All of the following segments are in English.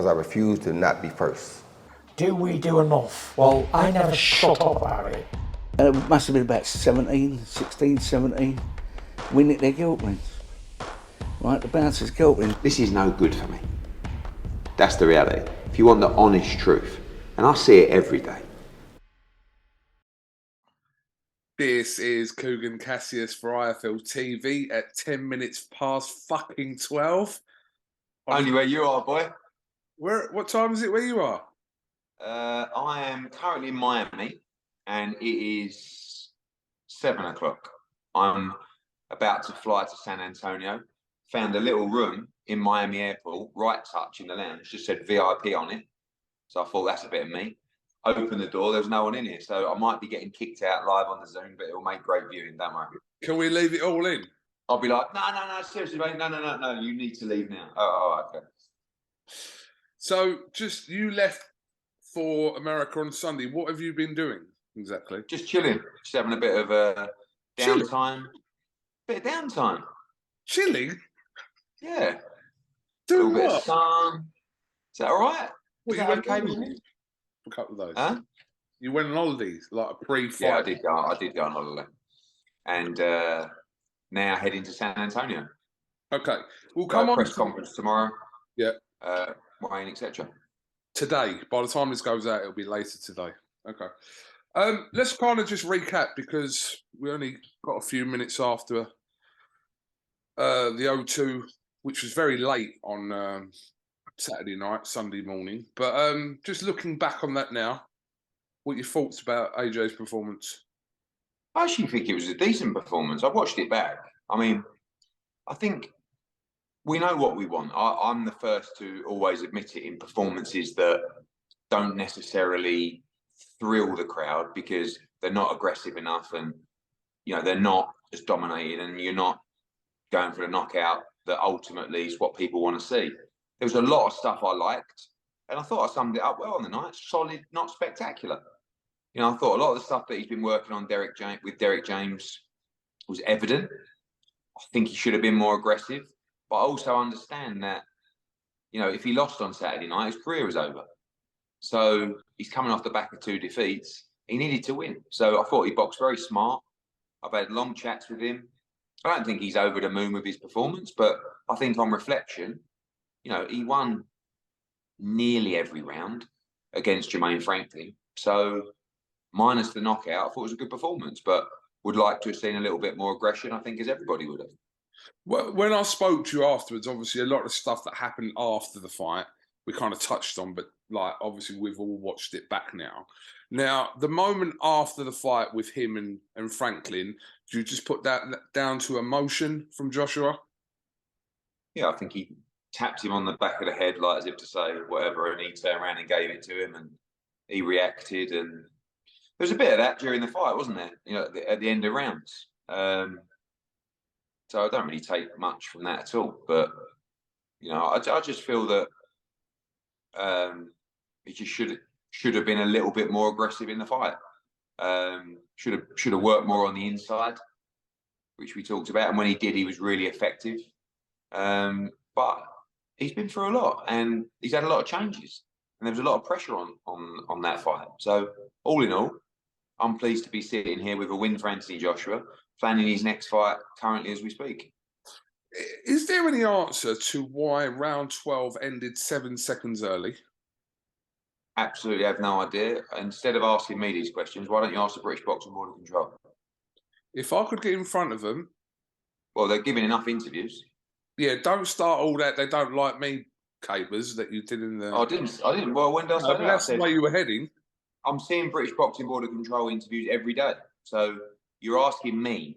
I refuse to not be first. Do we do enough? Well, I never shut up about it. It must have been about 16, 17. We nicked their guilt rings. Right, the bouncer's guilt rings. This is no good for me. That's the reality. If you want the honest truth, and I see it every day. This is KUGAN CASSIUS for IFL TV at 10 minutes past fucking 12. Only where you are, boy. What time is it where you are? I am currently in Miami, and it is 7 o'clock. I'm about to fly to San Antonio. Found a little room in Miami Airport, right touch in the lounge, just said VIP on it. So I thought that's a bit of me. Opened the door, there was no one in here. So I might be getting kicked out live on the Zoom, but it'll make great viewing, don't worry. Can we leave it all in? I'll be like, no, seriously, mate, no, you need to leave now. Oh, okay. So just, you left for America on Sunday. What have you been doing exactly? Just chilling, just having a bit of downtime. Bit of downtime. Chilling? Yeah. Doing a little what? Bit of sun. Is that all right? What, Is you that went okay on with you? holiday? A couple of those. Huh? You went on holidays, like a pre-fight? Yeah, I did go on holiday. And now heading to San Antonio. Okay. We'll come on. Press conference tomorrow. Yeah. Wayne, etc. Today. By the time this goes out, it'll be later today. Okay. Let's kind of just recap, because we only got a few minutes after the O2, which was very late on Saturday night, Sunday morning. But just looking back on that now, what are your thoughts about AJ's performance? I actually think it was a decent performance. I watched it back. I mean, I think we know what we want. I'm the first to always admit it in performances that don't necessarily thrill the crowd because they're not aggressive enough, and they're not as dominated, and you're not going for the knockout that ultimately is what people want to see. There was a lot of stuff I liked, and I thought I summed it up well on the night. Solid, not spectacular. I thought a lot of the stuff that he's been working on with Derek James was evident. I think he should have been more aggressive, but I also understand that, if he lost on Saturday night, his career was over. So he's coming off the back of 2 defeats. He needed to win. So I thought he boxed very smart. I've had long chats with him. I don't think he's over the moon with his performance, but I think on reflection, he won nearly every round against Jermaine Franklin. So minus the knockout, I thought it was a good performance, but would like to have seen a little bit more aggression, I think, as everybody would have. Well, when I spoke to you afterwards, obviously a lot of stuff that happened after the fight, we kind of touched on, but obviously we've all watched it back now. Now, the moment after the fight with him and Franklin, do you just put that down to emotion from Joshua? Yeah, I think he tapped him on the back of the head, like as if to say whatever, and he turned around and gave it to him, and he reacted, and there was a bit of that during the fight, wasn't there? At the end of rounds. So I don't really take much from that at all. But I just feel that he just should have been a little bit more aggressive in the fight. Should have worked more on the inside, which we talked about. And when he did, he was really effective. But he's been through a lot, and he's had a lot of changes, and there was a lot of pressure on that fight. So all in all, I'm pleased to be sitting here with a win for Anthony Joshua, planning his next fight currently as we speak. Is there any answer to why round 12 ended 7 seconds early? Absolutely have no idea. Instead of asking me these questions, why don't you ask the British Boxing Board of Control? If I could get in front of them... Well, they're giving enough interviews. Yeah, don't start all that. They don't like me capers that you did in the... I didn't. Well, when did I say that? That's the way you were heading. I'm seeing British Boxing Board of Control interviews every day. So you're asking me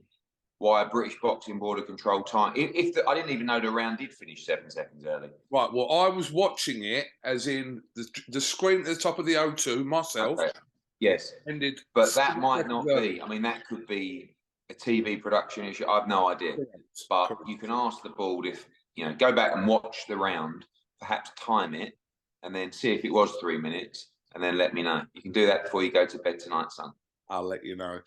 why a British Boxing Board of Control time... I didn't even know the round did finish 7 seconds early. Right, well, I was watching it as in the screen at the top of the O2, myself. Okay. Yes. Ended. But that might not be... I mean, that could be a TV production issue. I have no idea. But you can ask the board if, go back and watch the round, perhaps time it, and then see if it was 3 minutes, and then let me know. You can do that before you go to bed tonight, son. I'll let you know.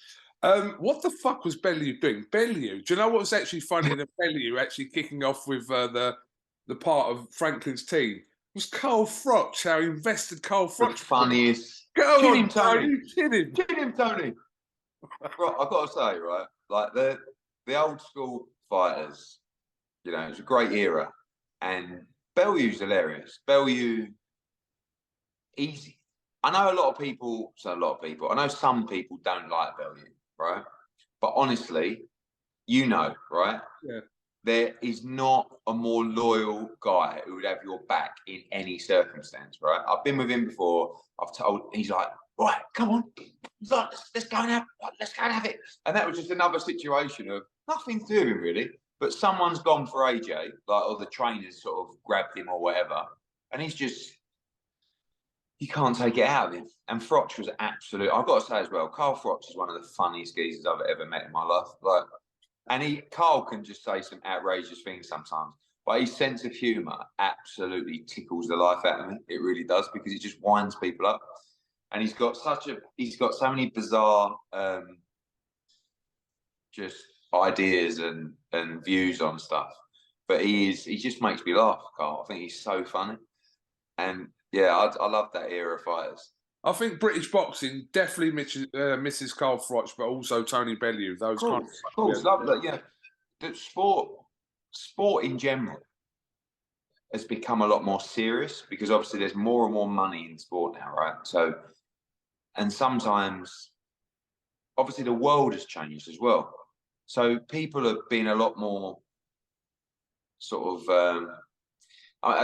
What the fuck was BENN-EUBANK doing? BENN-EUBANK. Do you know what was actually funny? The BENN-EUBANK actually kicking off with the part of Franklin's team. was Carl Froch, how he invested Carl The Froch. funniest. Go Chin on, him, Tony. You kidding? Chin him, Tony. Right, I've got to say, right, like the old school fighters, you know, it was a great era, and Bellew's hilarious. Bellew, easy. I know a lot of people. I know some people don't like Bellew, right? But honestly, you know, right? Yeah. There is not a more loyal guy who would have your back in any circumstance, right? I've been with him before. He's like, right, come on, let's go and have it. And that was just another situation of nothing to do with him really, but someone's gone for AJ, like, or the trainers sort of grabbed him or whatever, and he's just, you can't take it out of him. And Froch was absolute. I've got to say as well, Carl Froch is one of the funniest geezers I've ever met in my life. Like, and Carl can just say some outrageous things sometimes, but his sense of humour absolutely tickles the life out of me. It really does, because it just winds people up. And he's got so many bizarre just ideas and views on stuff. But he just makes me laugh, Carl. I think he's so funny. And yeah, I love that era of fighters. I think British boxing definitely misses Carl Froch, but also Tony Bellew. Those Of course, yeah. love that. Yeah, the sport in general has become a lot more serious, because obviously there's more and more money in sport now, right? So, and sometimes, obviously, the world has changed as well. So people have been a lot more sort of.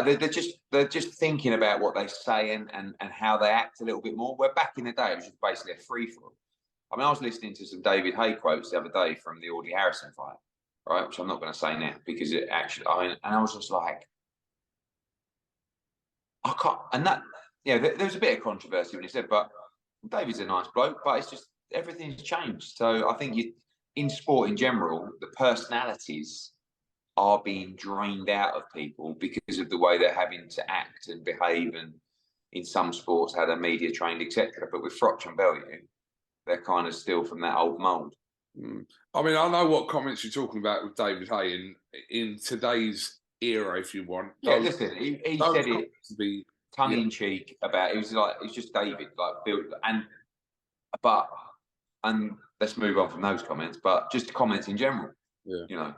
They're just thinking about what they say and how they act a little bit more. Where back in the day, it was just basically a free-for-all. I mean, I was listening to some David Haye quotes the other day from the Audley Harrison fight, right? Which I'm not going to say now, because it actually, and I was just like, I can't, and that, yeah, there was a bit of controversy when he said, but David's a nice bloke, but it's just, everything's changed. So I think in sport in general, the personalities are being drained out of people because of the way they're having to act and behave, and in some sports how they're media trained, etc. But with Froch and Bellew, they're kind of still from that old mould. I mean, I know what comments you're talking about with David Haye in today's era, if you want. Yeah, listen, he said it to be tongue in cheek about, it was like, it's just David, like, built, and let's move on from those comments, but just comments in general. Yeah. You know,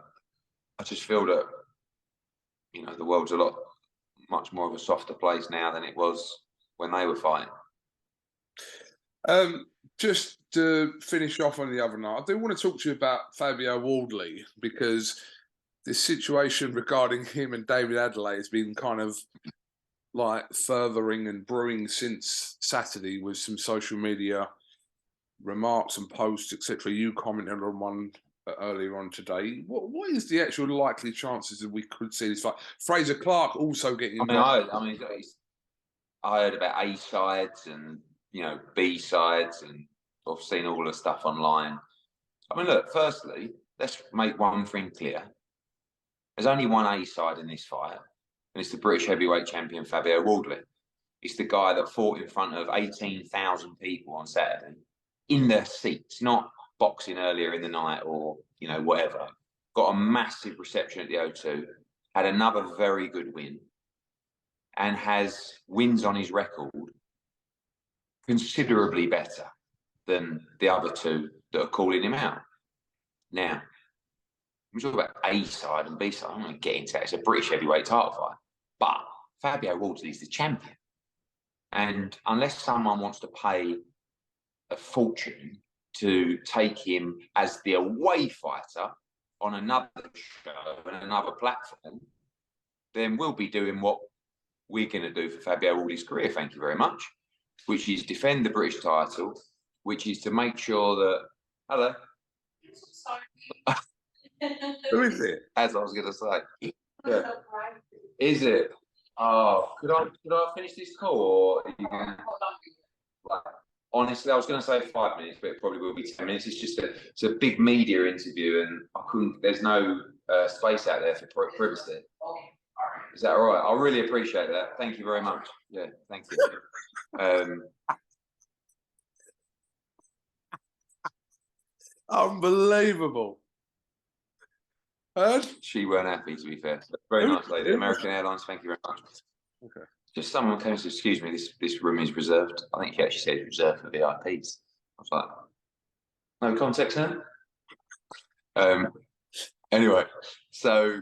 I just feel that, you know, the world's much more of a softer place now than it was when they were fighting. Just to finish off on the other night, I do want to talk to you about Fabio Wardley, because this situation regarding him and David Adelaide has been kind of like furthering and brewing since Saturday, with some social media remarks and posts, etc. You commented on one earlier on today. What is the actual likely chances that we could see this fight? Fraser Clark also getting involved. I heard about A sides and, you know, B sides, and I've seen all the stuff online. I mean, look, firstly, let's make one thing clear. There's only one A side in this fight, and it's the British heavyweight champion Fabio Wardley. It's the guy that fought in front of 18,000 people on Saturday in their seats, not boxing earlier in the night or, you know, whatever. Got a massive reception at the O2, had another very good win, and has wins on his record considerably better than the other two that are calling him out. Now, we talk about A side and B side. I'm going to get into that. It's a British heavyweight title fight, but Fabio Wardley is the champion, and unless someone wants to pay a fortune to take him as the away fighter on another show and another platform, then we'll be doing what we're going to do for Fabio Wardley's career, thank you very much, which is defend the British title, which is to make sure that, hello. Who is it? As I was going to say. Yeah. Is it? Oh, could I finish this call, or are you going to... Honestly, I was going to say 5 minutes, but it probably will be 10 minutes. It's just it's a big media interview, and there's no space out there for privacy. Is that all right? I really appreciate that. Thank you very much. Yeah, thank you. Unbelievable. She weren't happy, to be fair. Very nice lady. American Airlines, thank you very much. Okay. Just someone came and said, excuse me, this room is reserved. I think he actually said it's reserved for VIPs. I was like, no context there. Anyway, so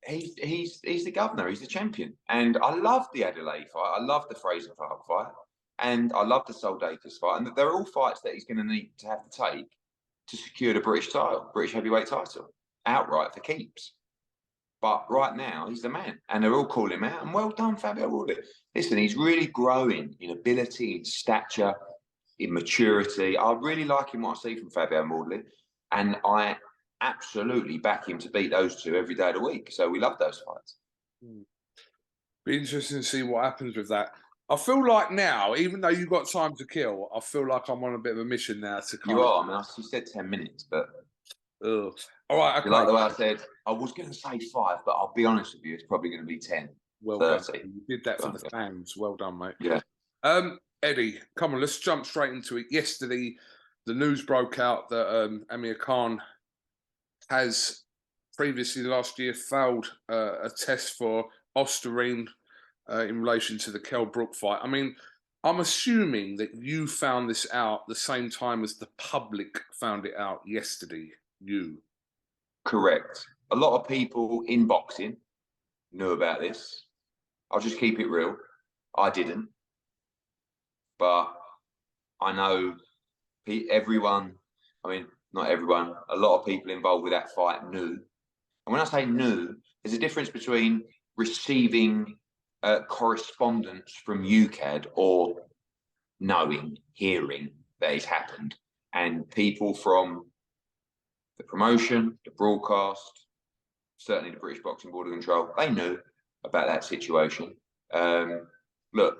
he's the governor, he's the champion. And I love the Adelaide fight, I love the Fraser Clark fight, and I love the Soldatus fight. And they're all fights that he's going to need to have to take to secure the British title, British heavyweight title, outright for keeps. But right now, he's the man, and they're all calling him out. And well done, Fabio Wardley. Listen, he's really growing in ability, in stature, in maturity. I really like him, what I see from Fabio Wardley, and I absolutely back him to beat those two every day of the week. So we love those fights. Be interesting to see what happens with that. I feel like now, even though you've got time to kill, I feel like I'm on a bit of a mission now to kind You of... are. I mean, you said 10 minutes, but... Ugh. All right, okay. You like the way I said, I was going to say 5, but I'll be honest with you, it's probably going to be 10. Well 30. done. You did that for the fans. Well done, mate. Yeah. Eddie, come on, let's jump straight into it. Yesterday, the news broke out that Amir Khan has previously last year failed a test for Osterine in relation to the Kell Brook fight. I mean, I'm assuming that you found this out the same time as the public found it out yesterday. Correct. A lot of people in boxing knew about this. I'll just keep it real. I didn't. But I know everyone, I mean, not everyone, a lot of people involved with that fight knew. And when I say knew, there's a difference between receiving correspondence from UKAD or knowing, hearing that it's happened. And people from the promotion, the broadcast, certainly the British Boxing Board of Control, they knew about that situation. Look,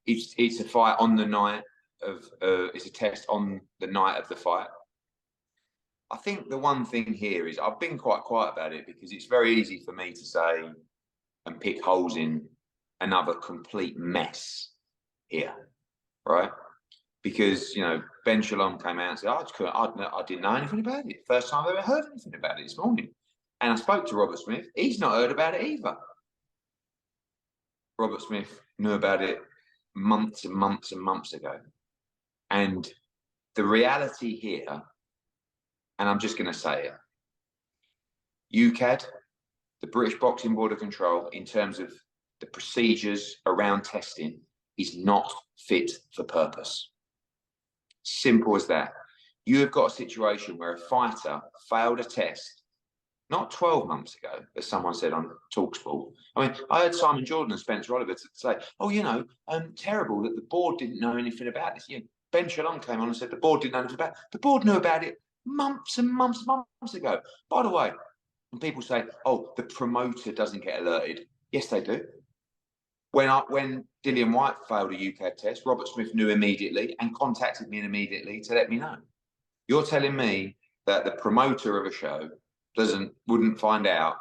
it's a fight on the night of, it's a test on the night of the fight. I think the one thing here is I've been quite quiet about it because it's very easy for me to say and pick holes in another complete mess here, right? Because, you know, Ben Shalom came out and said, I didn't know anything about it. First time I've ever heard anything about it this morning. And I spoke to Robert Smith. He's not heard about it either. Robert Smith knew about it months and months and months ago. And the reality here, and I'm just going to say it, UKAD, the British Boxing Board of Control, in terms of the procedures around testing, is not fit for purpose. Simple as that. You have got a situation where a fighter failed a test, not 12 months ago, as someone said on TalkSport. I mean, I heard Simon Jordan and Spencer Oliver say, oh, you know, terrible that the board didn't know anything about this. You know, Ben Shalom came on and said the board didn't know anything about it. The board knew about it months and months and months ago. By the way, when people say, oh, the promoter doesn't get alerted. Yes, they do. When Dillian White failed a UKAD test, Robert Smith knew immediately and contacted me immediately to let me know. You're telling me that the promoter of a show wouldn't find out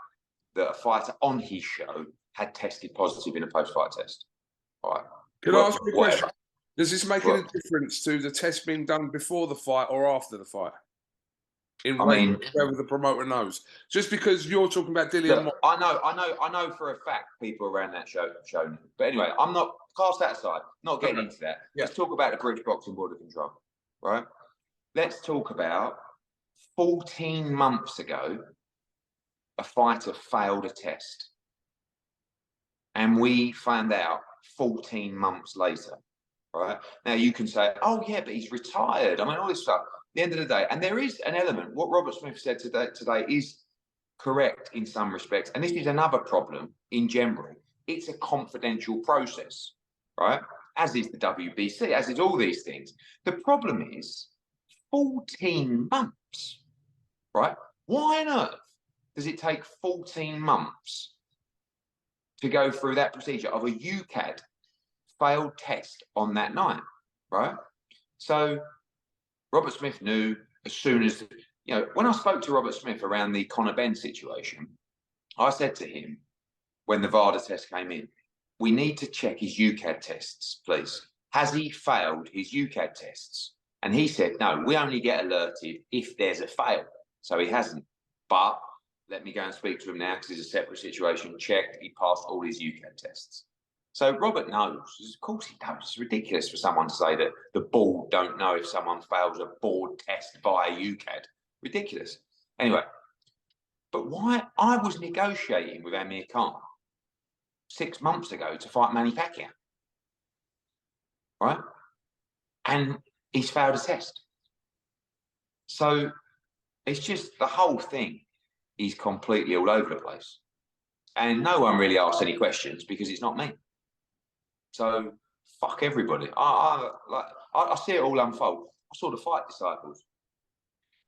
that a fighter on his show had tested positive in a post-fight test? All right. Can I ask you a question? Does this make any difference to the test being done before the fight or after the fight? I mean, whether the promoter knows, just because you're talking about Dillian. Look, I know for a fact people around that show knew. But anyway, I'm not cast that aside. Not getting into that. Yeah. Let's talk about the British Boxing Board of Control, right? Let's talk about 14 months ago, a fighter failed a test, and we found out 14 months later, right? Now you can say, oh yeah, but he's retired. I mean, all this stuff. The end of the day, and there is an element, what Robert Smith said today is correct in some respects, and this is another problem in general. It's a confidential process, right? As is the WBC, as is all these things. The problem is 14 months, right? Why on earth does it take 14 months to go through that procedure of a UKAD failed test on that night, right? So Robert Smith knew as soon as, you know, when I spoke to Robert Smith around the Conor Benn situation, I said to him, when the VADA test came in, we need to check his UKAD tests, please. Has he failed his UKAD tests? And he said, no, we only get alerted if there's a fail. So he hasn't. But let me go and speak to him now because it's a separate situation. Checked, he passed all his UKAD tests. So Robert knows. Of course he knows. It's ridiculous for someone to say that the board don't know if someone fails a board test via UKAD. Ridiculous. Anyway, but why? I was negotiating with Amir Khan 6 months ago to fight Manny Pacquiao, right? And he's failed a test. So it's just the whole thing is completely all over the place. And no one really asks any questions because it's not me. So fuck everybody. I see it all unfold. I saw the Fight Disciples.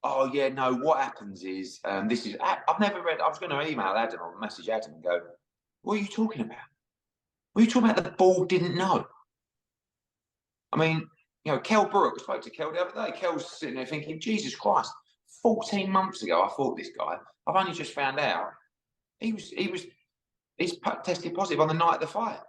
Oh yeah, no, what happens is, this is, I've never read, I was going to email Adam or message Adam and go, what are you talking about? What are you talking about the board didn't know? I mean, you know, Kel Brook, I spoke to Kel the other day. Kel's sitting there thinking, Jesus Christ, 14 months ago, I thought this guy, I've only just found out he's tested positive on the night of the fight.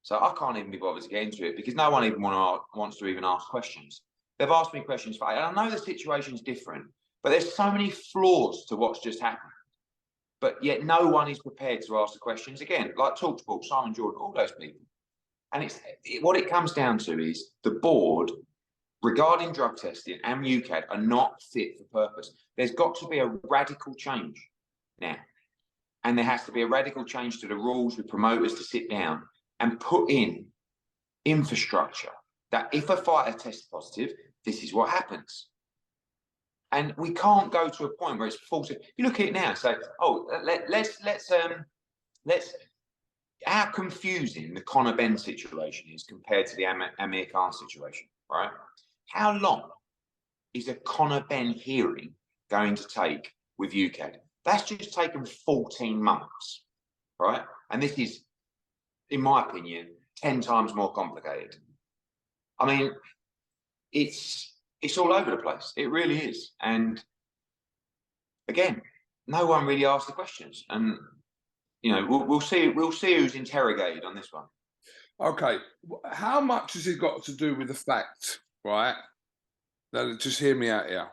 So I can't even be bothered to get into it because no one even wants to even ask questions. They've asked me questions for, and I know the situation's different, but there's so many flaws to what's just happened. But yet no one is prepared to ask the questions again, like TalkSport, Simon Jordan, all those people. And what it comes down to is the board regarding drug testing and UKAD are not fit for purpose. There's got to be a radical change now. And there has to be a radical change to the rules with promoters to sit down and put in infrastructure that if a fighter tests positive, this is what happens. And we can't go to a point where it's false. You look at it now and say, oh, let's how confusing the Conor Benn situation is compared to the Amir Khan situation, right? How long is a Conor Benn hearing going to take with UKAD? That's just taken 14 months, right? And this is, in my opinion, 10 times more complicated. I mean, it's all over the place. It really is. And again, no one really asked the questions. And you know, we'll see who's interrogated on this one. Okay, how much has it got to do with the fact, right? Now, just hear me out here,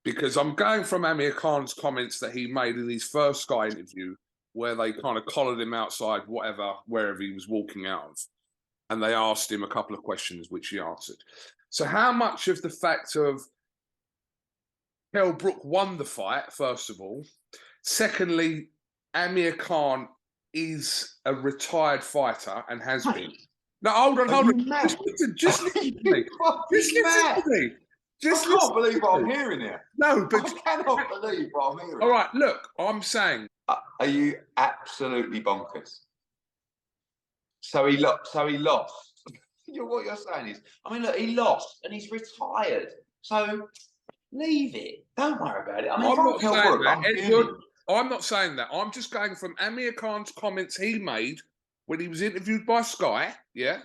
because I'm going from Amir Khan's comments that he made in his first Sky interview, where they kind of collared him outside wherever he was walking out of, and they asked him a couple of questions which he answered. So, how much of the fact of Kell Brook won the fight, first of all? Secondly, Amir Khan is a retired fighter and has been. No, hold on. Just listen to me. I can't believe what I'm hearing here. No, but I cannot believe what I'm hearing. All right, look, I'm saying. Are you absolutely bonkers? So he lost. What you're saying is, I mean, look, he lost and he's retired. So leave it. Don't worry about it. I mean, I'm not saying that. I'm just going from Amir Khan's comments he made when he was interviewed by Sky, yeah,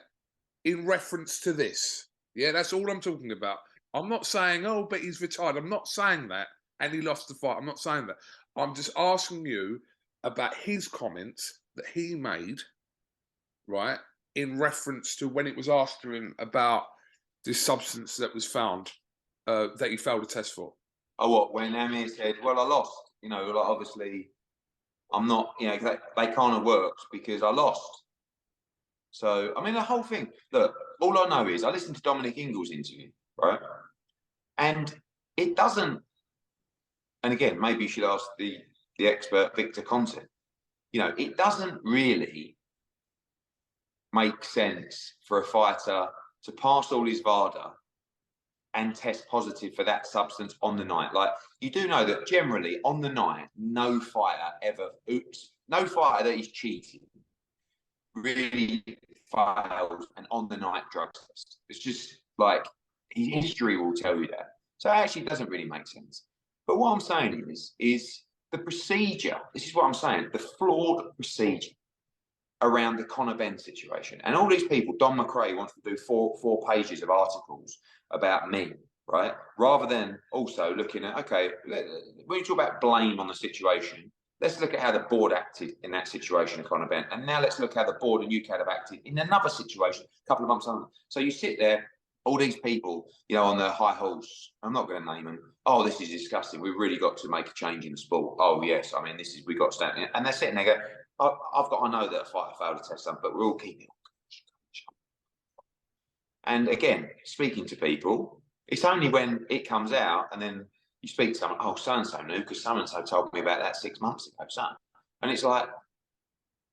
in reference to this. Yeah, that's all I'm talking about. I'm not saying, oh, but he's retired. I'm not saying that. And he lost the fight. I'm not saying that. I'm just asking you about his comments that he made, right, in reference to when it was asked to him about this substance that was found, that he failed a test for. Oh, what? When Amir said, well, I lost. You know, like obviously, I'm not, you know, they kind of worked because I lost. So, I mean, the whole thing, look, all I know is I listened to Dominic Ingles' interview, right? And it doesn't, and again, maybe you should ask the expert Victor Conte, you know, it doesn't really make sense for a fighter to pass all his VADA and test positive for that substance on the night. Like, you do know that generally on the night, no fighter that is cheating really fails an on the night drug test. It's just like, history will tell you that. So it actually doesn't really make sense. But what I'm saying is the procedure, this is what I'm saying, the flawed procedure around the Conor Benn situation. And all these people, Don McRae wants to do four pages of articles about me, right? Rather than also looking at, okay, when you talk about blame on the situation, let's look at how the board acted in that situation of Conor Benn. And now let's look how the board and UKAD have acted in another situation a couple of months on. So you sit there, all these people, you know, on the high horse, I'm not going to name them. Oh, this is disgusting. We've really got to make a change in the sport. Oh, yes. I mean, we've got to stand. And they're sitting there going, I've got to know that a fighter failed to test something, but we're all keeping it. And again, speaking to people, it's only when it comes out and then you speak to someone, oh, so-and-so knew because so-and-so told me about that 6 months ago, son. And it's like,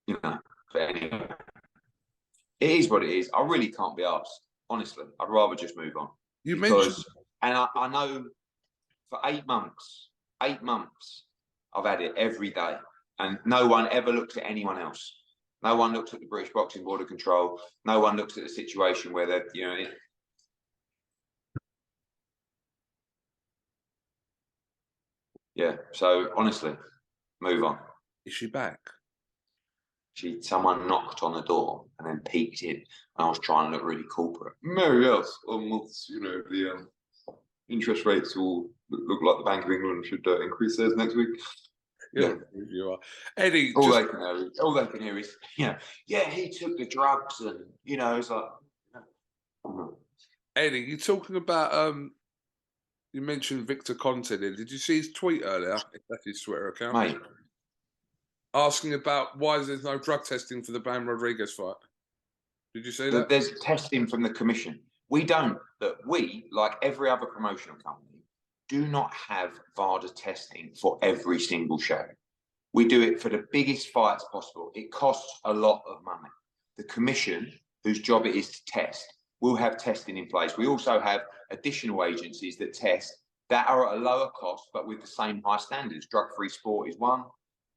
you know, but anyway, it is what it is. I really can't be asked, honestly. I'd rather just move on. You mentioned, and I know for 8 months, I've had it every day. And no one ever looks at anyone else. No one looks at the British Boxing Board of Control. No one looks at the situation where they're, you know, yeah. So honestly, move on. is she back? Someone knocked on the door and then peeked in, and I was trying to look really corporate. Mary, yes, you know, the interest rates will look like the Bank of England should increase theirs next week. Yeah, you are. Eddie, all they can hear is, you know, yeah, he took the drugs, and you know, it's like, Eddie, you're talking about you mentioned Victor Conte there. Did you see his tweet earlier? That's his Twitter account. mate. Asking about why there's no drug testing for the Bam Rodriguez fight. Did you see that? There's testing from the commission. We don't, but we, like every other promotional company, do not have VADA testing for every single show. We do it for the biggest fights possible. It costs a lot of money. The commission, whose job it is to test, will have testing in place. We also have additional agencies that test that are at a lower cost, but with the same high standards. Drug-free sport is one.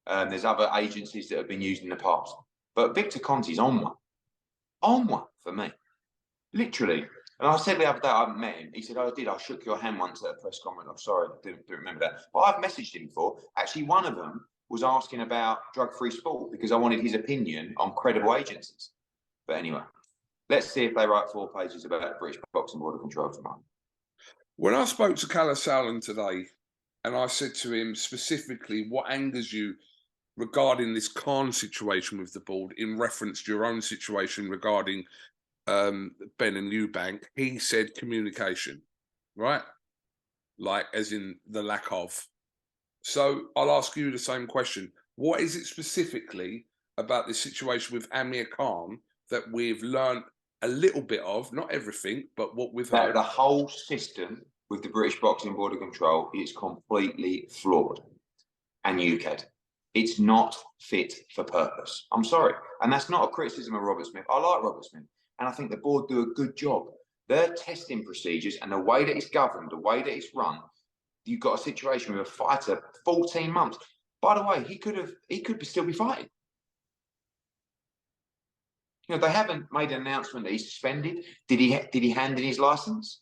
There's other agencies that have been used in the past. But Victor Conti's on one for me, literally. And I said the other day, I haven't met him. He said, oh, I did. I shook your hand once at a press conference. I'm sorry, I didn't remember that. But I've messaged him before. Actually, one of them was asking about drug-free sport because I wanted his opinion on credible agencies. But anyway, let's see if they write 4 pages about the British Boxing Board of Control tomorrow. When I spoke to Callum Allen today, and I said to him specifically, what angers you regarding this Khan situation with the board in reference to your own situation regarding BENN-EUBANK, he said communication, right? Like, as in the lack of. So I'll ask you the same question. What is it specifically about this situation with Amir Khan that we've learned a little bit of, not everything, but what we've heard? The whole system with the British Boxing Board of Control is completely flawed. And UKAD. It's not fit for purpose. I'm sorry. And that's not a criticism of Robert Smith. I like Robert Smith. And I think the board do a good job. Their testing procedures and the way that it's governed, the way that it's run, you've got a situation with a fighter 14 months. By the way, he could still be fighting. You know, they haven't made an announcement that he's suspended. Did he hand in his license?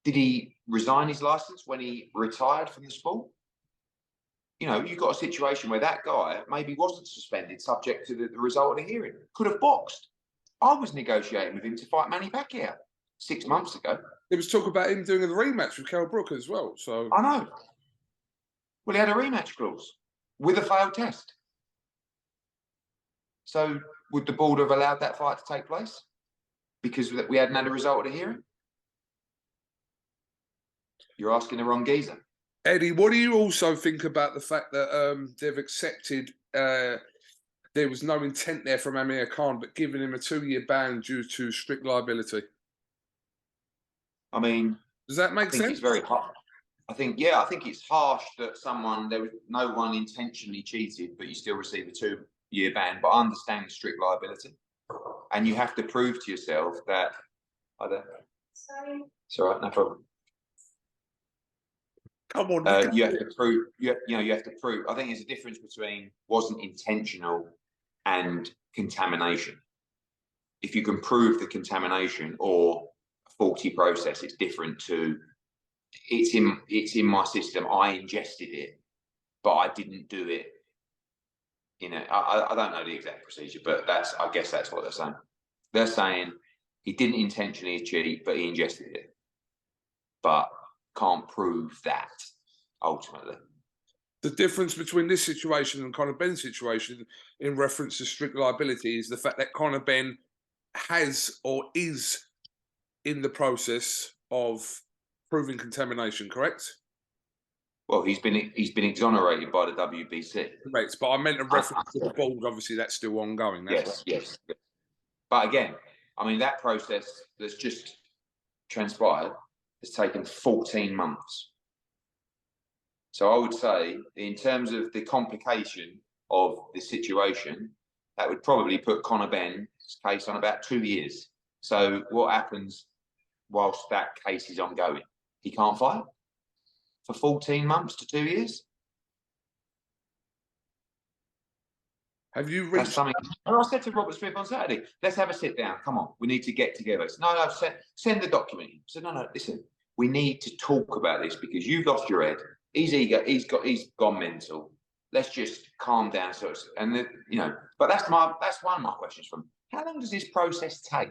Did he resign his license when he retired from the sport? You know, you've got a situation where that guy maybe wasn't suspended subject to the result of the hearing. Could have boxed. I was negotiating with him to fight Manny Pacquiao 6 months ago. There was talk about him doing a rematch with Kell Brook as well. So I know. Well, he had a rematch clause with a failed test. So would the board have allowed that fight to take place because we hadn't had a result of the hearing? You're asking the wrong geezer. Eddie, what do you also think about the fact that they've accepted there was no intent there from Amir Khan, but giving him a 2-year ban due to strict liability? I mean, does that make sense? It's very hard. I think it's harsh that there was no one intentionally cheated, but you still receive a 2-year ban. But I understand the strict liability, and you have to prove to yourself that. Sorry. It's all right, no problem. Come on. You have to prove. You have to prove. I think there's a difference between wasn't intentional and contamination. If you can prove the contamination or a faulty process, it's different to. It's in my system. I ingested it, but I didn't do it. You know, I don't know the exact procedure, but I guess that's what they're saying. They're saying he didn't intentionally cheat, but he ingested it. But can't prove that ultimately. The difference between this situation and Conor Benn's situation in reference to strict liability is the fact that Conor Benn has or is in the process of proving contamination, correct? Well, he's been exonerated by the WBC. Correct, but I meant a reference to the board. Obviously, that's still ongoing. That's Yes. But again, I mean, that process that's just transpired has taken 14 months. So I would say, in terms of the complication of the situation, that would probably put Conor Benn's case on about 2 years. So what happens whilst that case is ongoing? He can't fight for 14 months to 2 years? Have you That's reached? something. And I said to Robert Smith on Saturday, let's have a sit down. Come on, we need to get together. He said, no, send the document. I said, no, listen, we need to talk about this because you've lost your head. He's eager. He's gone mental. Let's just calm down. So, and then, you know, but that's one of my questions from. How long does this process take?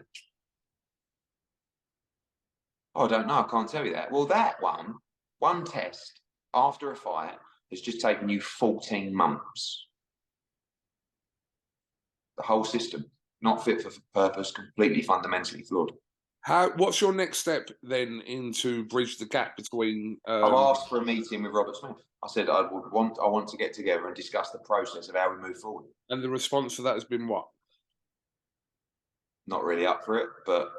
Oh, I don't know. I can't tell you that. Well, that one test after a fight has just taken you 14 months. The whole system, not fit for purpose, completely fundamentally flawed. What's your next step then into bridge the gap between? I've asked for a meeting with Robert Smith. I said I want to get together and discuss the process of how we move forward. And the response to that has been what? Not really up for it, but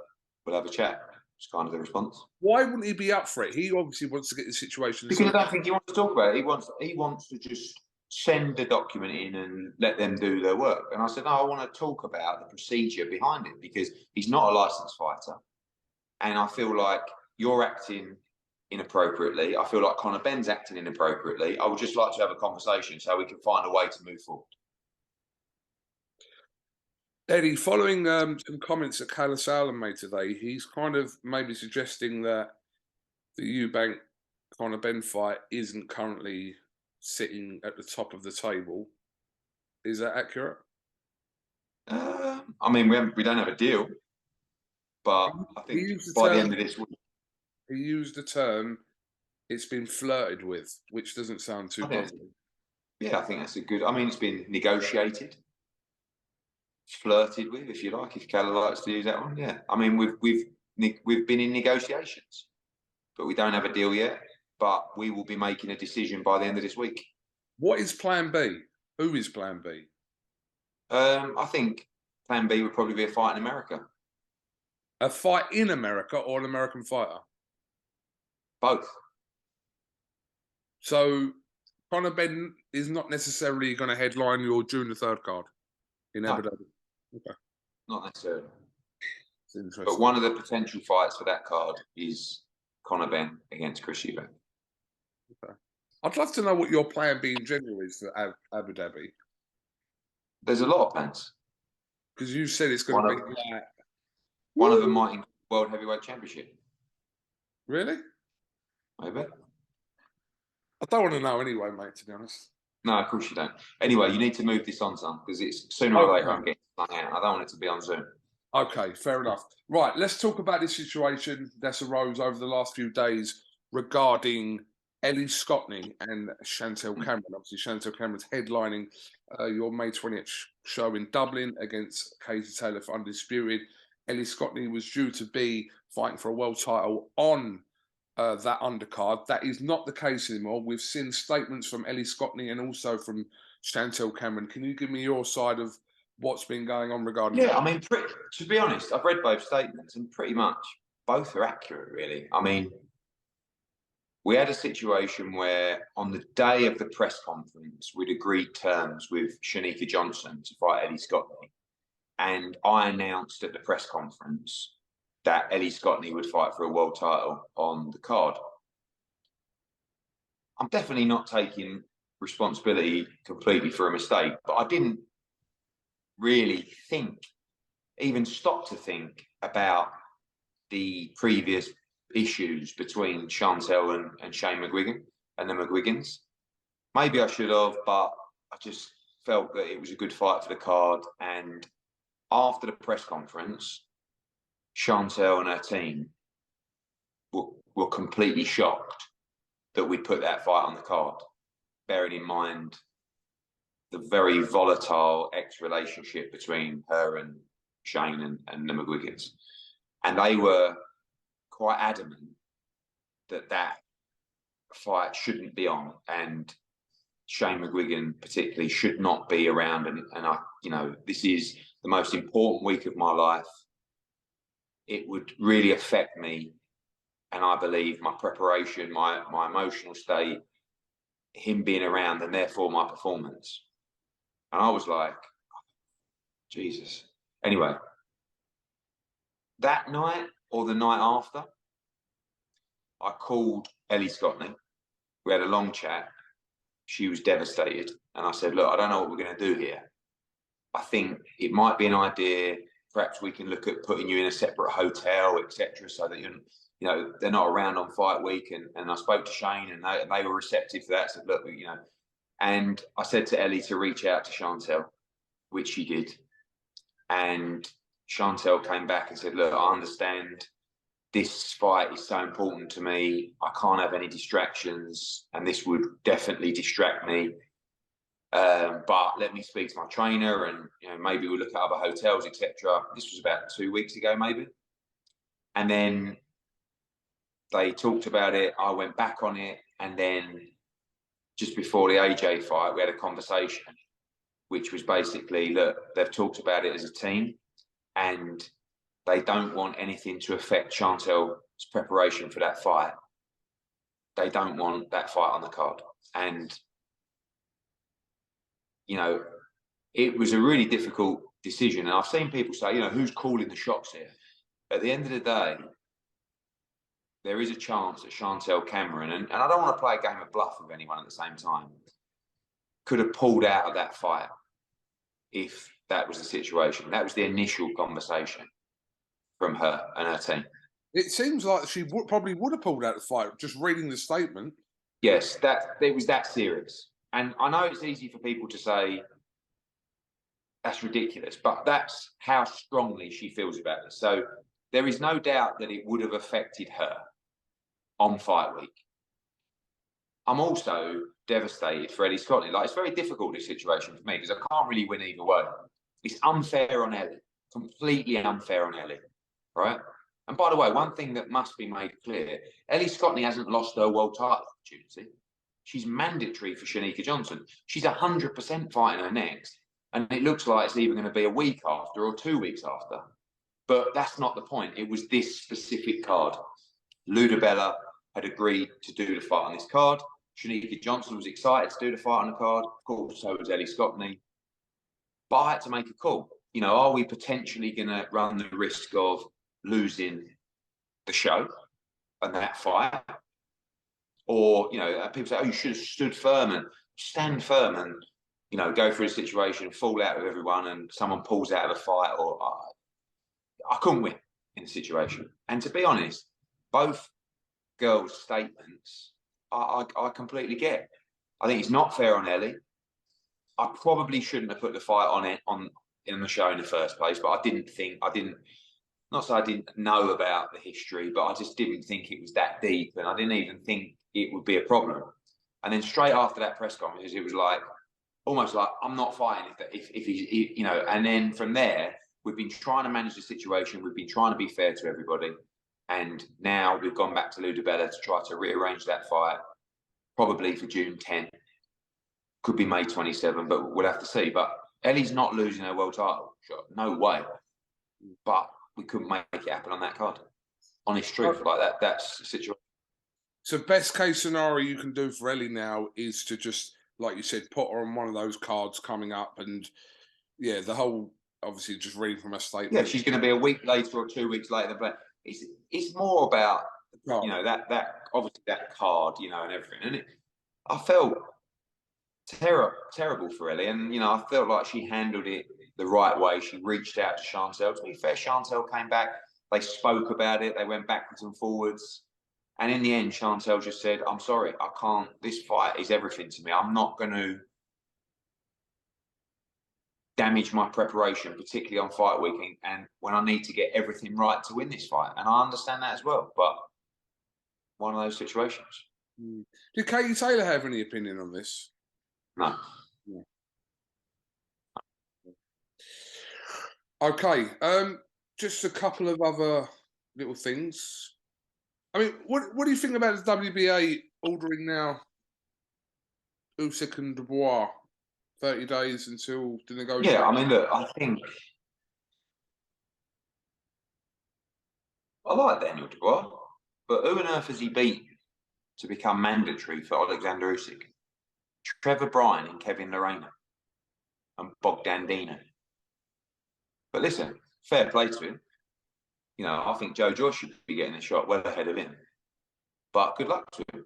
we'll have a chat. It's kind of the response. Why wouldn't he be up for it? He obviously wants to get the situation. Because I don't think he wants to talk about it. He wants to just send the document in and let them do their work. And I said, no, I want to talk about the procedure behind it because he's not a licensed fighter. And I feel like you're acting inappropriately. I feel like Conor Benn's acting inappropriately. I would just like to have a conversation so we can find a way to move forward. Eddie, following some comments that CASSIUS made today, he's kind of maybe suggesting that the Eubank Conor Benn fight isn't currently sitting at the top of the table. Is that accurate? I mean, we don't have a deal, but I think by the end of this week. He used the term, it's been flirted with, which doesn't sound too positive. Yeah, I think that's a good, I mean, it's been negotiated. It's flirted with, if you like, if Calla likes to use that one. Yeah, I mean, we've been in negotiations, but we don't have a deal yet. But we will be making a decision by the end of this week. What is Plan B? Who is Plan B? I think Plan B would probably be a fight in America. A fight in America or an American fighter? Both. So Conor Benn is not necessarily going to headline your June the 3rd card in Abu Dhabi. Okay. Not necessarily. It's interesting. But one of the potential fights for that card is Conor Benn against Chris Eubank. Okay. I'd love to know what your plan B in general is for Abu Dhabi. There's a lot of plans. Because you said it's going to be like... One of them might include World Heavyweight Championship. Really? Maybe. I don't want to know anyway, mate, to be honest. No, of course you don't. Anyway, you need to move this on, son, because it's sooner or later I'm getting flung out. I don't want it to be on Zoom. Okay, fair enough. Right, let's talk about this situation that's arose over the last few days regarding Ellie Scottney and Chantel Cameron. Obviously, Chantel Cameron's headlining your May 20th show in Dublin against Katie Taylor for Undisputed. Ellie Scottney was due to be fighting for a world title on that undercard. That is not the case anymore. We've seen statements from Ellie Scottney and also from Chantel Cameron. Can you give me your side of what's been going on regarding that? I mean, to be honest, I've read both statements and pretty much both are accurate, really. I mean, we had a situation where on the day of the press conference, we'd agreed terms with Shanika Johnson to fight Ellie Scottney. And I announced at the press conference that Ellie Scottney would fight for a world title on the card. I'm definitely not taking responsibility completely for a mistake, but I didn't really even stop to think about the previous issues between Chantel and Shane McGuigan and the McGuigans. Maybe I should have, but I just felt that it was a good fight for the card. And after the press conference, Chantel and her team were completely shocked that we put that fight on the card, bearing in mind the very volatile ex-relationship between her and Shane and the McGuigans. And they were quite adamant that fight shouldn't be on, and Shane McGuigan particularly should not be around. And I, you know, this is the most important week of my life. It would really affect me, and I believe my preparation, my emotional state, him being around, and therefore my performance. And I was like, Jesus. Anyway, that night or the night after, I called Ellie Scotney. We had a long chat. She was devastated. And I said, look, I don't know what we're going to do here. I think it might be an idea. Perhaps we can look at putting you in a separate hotel, etc., so that you know they're not around on fight week. And I spoke to Shane, and they were receptive to that. I said, look, you know, and I said to Ellie to reach out to Chantel, which she did. And Chantel came back and said, look, I understand this fight is so important to me. I can't have any distractions, and this would definitely distract me. But let me speak to my trainer, and you know, maybe we'll look at other hotels, etc. This was about 2 weeks ago, maybe. And then they talked about it. I went back on it, and then just before the AJ fight, we had a conversation, which was basically, look, they've talked about it as a team, and they don't want anything to affect Chantel's preparation for that fight. They don't want that fight on the card. And, you know, it was a really difficult decision. And I've seen people say, you know, who's calling the shots here? At the end of the day, there is a chance that Chantel Cameron, and I don't want to play a game of bluff with anyone at the same time, could have pulled out of that fight if that was the situation. That was the initial conversation from her and her team. It seems like she probably would have pulled out the fight, just reading the statement. Yes, it was that serious. And I know it's easy for people to say, that's ridiculous, but that's how strongly she feels about this. So there is no doubt that it would have affected her on fight week. I'm also devastated for Ellie Scotney. Like, it's very difficult, this situation for me, because I can't really win either way. It's unfair on Ellie, completely unfair on Ellie, right? And by the way, one thing that must be made clear, Ellie Scotney hasn't lost her world title opportunity. She's mandatory for Shanika Johnson. She's 100% fighting her next. And it looks like it's either going to be a week after or 2 weeks after. But that's not the point. It was this specific card. Ludabella had agreed to do the fight on this card. Shanika Johnson was excited to do the fight on the card. Of course, so was Ellie Scotney. But I had to make a call. You know, are we potentially going to run the risk of losing the show and that fight? Or, you know, people say, oh, you should have stood firm, and stand firm and, you know, go through a situation, fall out with everyone, and someone pulls out of the fight. Or I couldn't win in the situation. And to be honest, both girls' statements, I completely get. I think it's not fair on Ellie. I probably shouldn't have put the fight in the show in the first place, but I didn't not say I didn't know about the history, but I just didn't think it was that deep, and I didn't even think it would be a problem. And then straight after that press conference, it was like, almost like, I'm not fighting if he, you know. And then from there, we've been trying to manage the situation. We've been trying to be fair to everybody. And now we've gone back to Ludabella to try to rearrange that fight, probably for June 10. Could be May 27, but we'll have to see. But Ellie's not losing her world title shot. No way. But we couldn't make it happen on that card. Honest truth, like that. That's the situation. So best case scenario you can do for Ellie now is to just, like you said, put her on one of those cards coming up, and yeah, the whole, obviously just reading from her statement. Yeah, she's going to be a week later or 2 weeks later, but it's more about, you know, that obviously that card, you know, and everything. And I felt terrible for Ellie, and you know, I felt like she handled it the right way. She reached out to Chantel. To be fair, Chantel came back. They spoke about it. They went backwards and forwards. And in the end, Chantel just said, I'm sorry, I can't, this fight is everything to me. I'm not going to damage my preparation, particularly on fight week, and when I need to get everything right to win this fight. And I understand that as well, but one of those situations. Did Katie Taylor have any opinion on this? No. Yeah. Okay, just a couple of other little things. I mean, what do you think about the WBA ordering now USYK and Dubois. 30 days until the negotiation. Yeah, I mean, look, I think I like Daniel Dubois, but who on earth has he beaten to become mandatory for Alexander Usyk? Trevor Bryan and Kevin Lerena and Bogdan Dino. But listen, fair play to him. You know, I think Joe Joyce should be getting a shot well ahead of him. But good luck to him.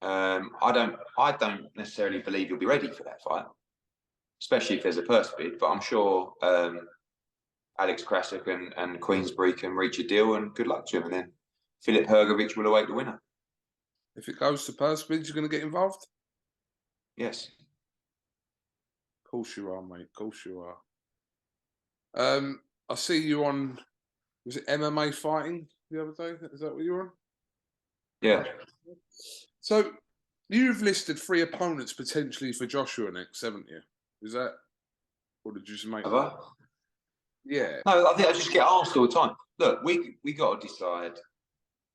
I don't necessarily believe he'll be ready for that fight, especially if there's a purse bid. But I'm sure Alex Krasuk and Queensbury can reach a deal, and good luck to him. And then Filip Hrgovic will await the winner. If it goes to purse bids, you're going to get involved? Yes. Of course you are, mate. Of course you are. I see you on, was it MMA fighting the other day? Is that what you were on? Yeah. So you've listed 3 opponents potentially for Joshua next, haven't you? Is that, or did you just make? Have I? Yeah. No, I think I just get asked all the time. Look, we got to decide.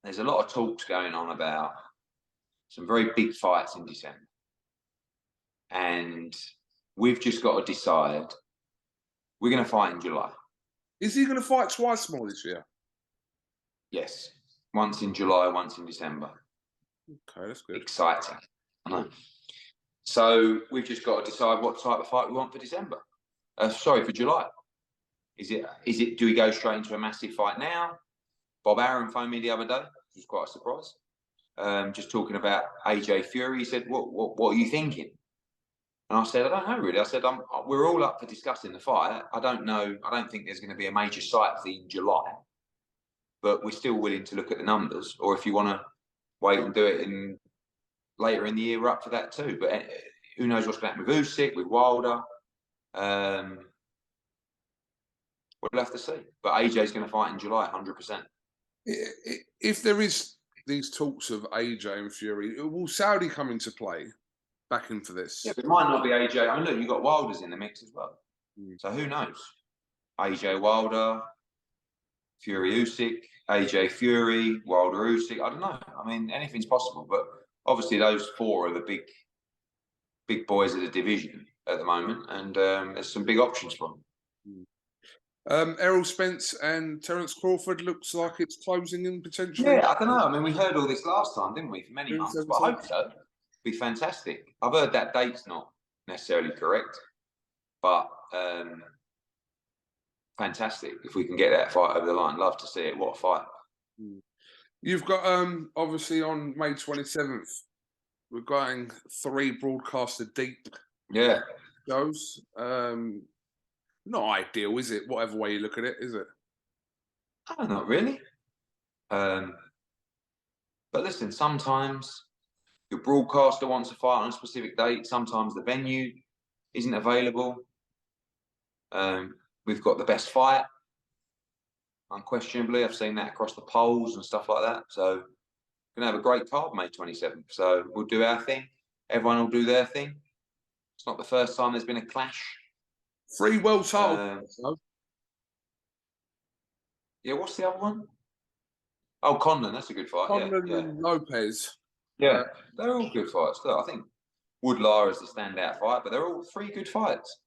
There's a lot of talks going on about some very big fights in December, and we've just got to decide. We're going to fight in July. Is he going to fight twice more this year? Yes, once in July, once in December. Okay, that's good. Exciting. I know. So we've just got to decide what type of fight we want for December. For July. Is it? Do we go straight into a massive fight now? Bob Arum phoned me the other day, which was quite a surprise. Just talking about AJ Fury. He said, "What are you thinking?" And I said, "I don't know really." I said, "We're all up for discussing the fight. I don't know. I don't think there's going to be a major sight fee in July, but we're still willing to look at the numbers. Or if you want to wait and do it later in the year, we're up for that too. But who knows what's going to happen with Usyk, with Wilder." We'll have to see. But AJ's going to fight in July, 100%. If there is these talks of AJ and Fury, will Saudi come into play back in for this? Yeah, but it might not be AJ. I mean, look, you've got Wilder's in the mix as well. Mm. So who knows? AJ Wilder, Fury Usyk, AJ Fury, Wilder Usyk. I don't know. I mean, anything's possible. But obviously those 4 are the big boys of the division at the moment. And there's some big options for them. Mm. Errol Spence and Terence Crawford looks like it's closing in potentially. Yeah, I don't know. I mean, we heard all this last time, didn't we? For many months, but I hope so. It'd be fantastic. I've heard that date's not necessarily correct, but fantastic if we can get that fight over the line. Love to see it. What a fight! You've got obviously on May 27th, we're going 3 broadcaster deep. Yeah, shows. Not ideal, is it? Whatever way you look at it, is it? Oh, not really. But listen, sometimes your broadcaster wants a fight on a specific date. Sometimes the venue isn't available. We've got the best fight, unquestionably. I've seen that across the polls and stuff like that. So we're going to have a great card May 27th. So we'll do our thing. Everyone will do their thing. It's not the first time there's been a clash. 3 world titles. Yeah, what's the other one? Oh, Conlon, that's a good fight. Conlon yeah. and Lopez. Yeah, they're all good fights. Look, I think Woodlar is the standout fight, but they're all 3 good fights.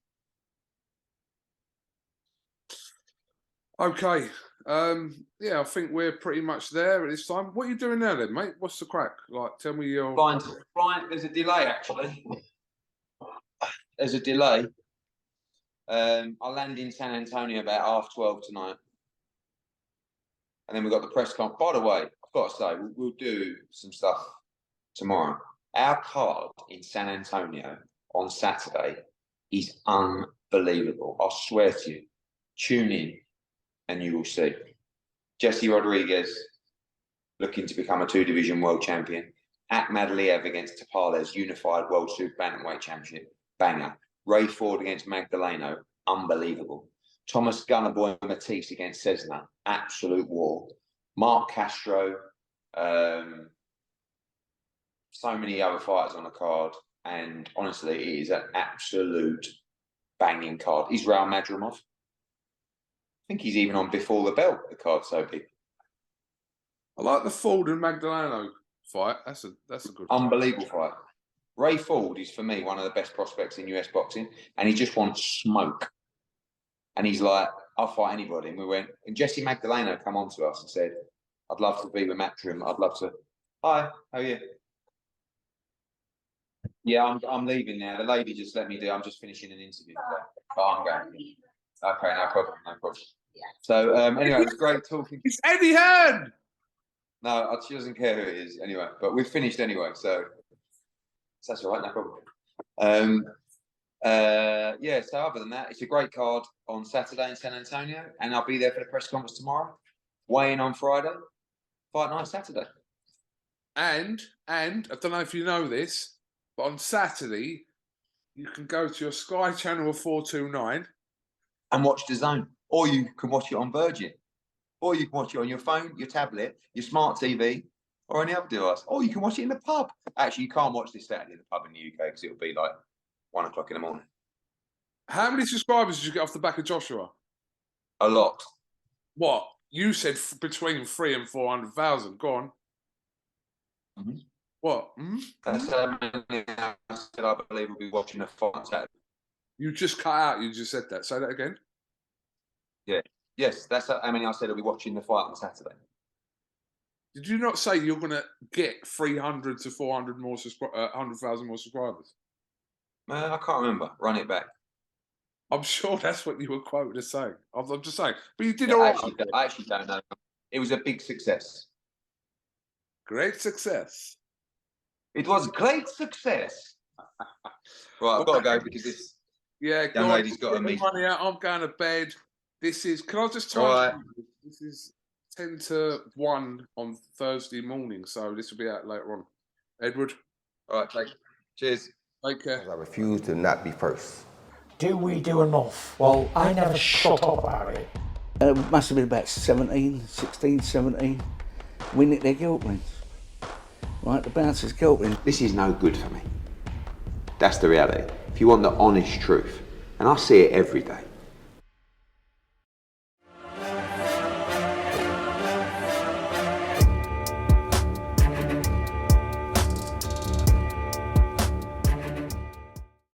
Okay. Yeah, I think we're pretty much there at this time. What are you doing now then, mate? What's the crack? Like, tell me your... Flying. There's a delay, actually. There's a delay. I'll land in San Antonio about 12:30 tonight. And then we've got the press conference. By the way, I've got to say, we'll do some stuff tomorrow. Our card in San Antonio on Saturday is unbelievable. I'll swear to you. Tune in and you will see. Jesse Rodriguez looking to become a 2-division world champion. Akmadaliev against Tapales, unified world super bantamweight championship. Banger. Ray Ford against Magdaleno. Unbelievable. Thomas Gunnerboy Matisse against Cesna. Absolute war. Mark Castro. So many other fighters on the card. And honestly, it is an absolute banging card. Israel Madrimov. I think he's even on Before the Bell. The card's so big. I like the Ford and Magdaleno fight. That's a good fight. Unbelievable fight. Ray Ford is for me one of the best prospects in US boxing, and he just wants smoke. And he's like, I'll fight anybody. And we went, and Jesse Magdaleno come on to us and said, I'd love to be with Matchroom. I'd love to. Hi, how are you? Yeah, I'm leaving now. The lady just let me do. I'm just finishing an interview today, but I'm going. Okay, no problem, no problem. Yeah. So anyway, it was great talking. It's Eddie Hearn. No, she doesn't care who it is anyway. But we've finished anyway, so that's all right, no problem. Yeah. So other than that, it's a great card on Saturday in San Antonio, and I'll be there for the press conference tomorrow. Weigh in on Friday. Fight night Saturday. And I don't know if you know this, but on Saturday you can go to your Sky channel of 429 and watch the Zone, or you can watch it on Virgin, or you can watch it on your phone, your tablet, your smart TV, or any other device, or you can watch it in the pub. Actually, you can't watch this Saturday in the pub in the UK because it'll be like 1 o'clock in the morning. How many subscribers did you get off the back of Joshua? A lot. What? You said between 300,000 and 400,000. Go on. Mm-hmm. What? Mm-hmm. That's how many I said I believe we'll be watching a fight on Saturday. You just cut out. You just said that. Say that again. Yeah. Yes, that's how many I said I'll be watching the fight on Saturday. Did you not say you're going to get 300 to 400 more 100,000 more subscribers? I can't remember. Run it back. I'm sure that's what you were quoted as saying. I'm just saying. But you did all right. I actually don't know. It was a big success. Great success. It was great success. Right, I've got to go because this young lady's got to meet. Money out. I'm going to bed. This is. Can I just tell right. you? This is 10 to 1 on Thursday morning, so this will be out later on. Edward. All right, cheers. Take care. I refuse to not be first. Do we do enough? Well, I never shut up about it. It must have been about 16, 17. We nicked their guilt rings. Right, the bouncer's guilt ring. This is no good for me. That's the reality. If you want the honest truth, and I see it every day,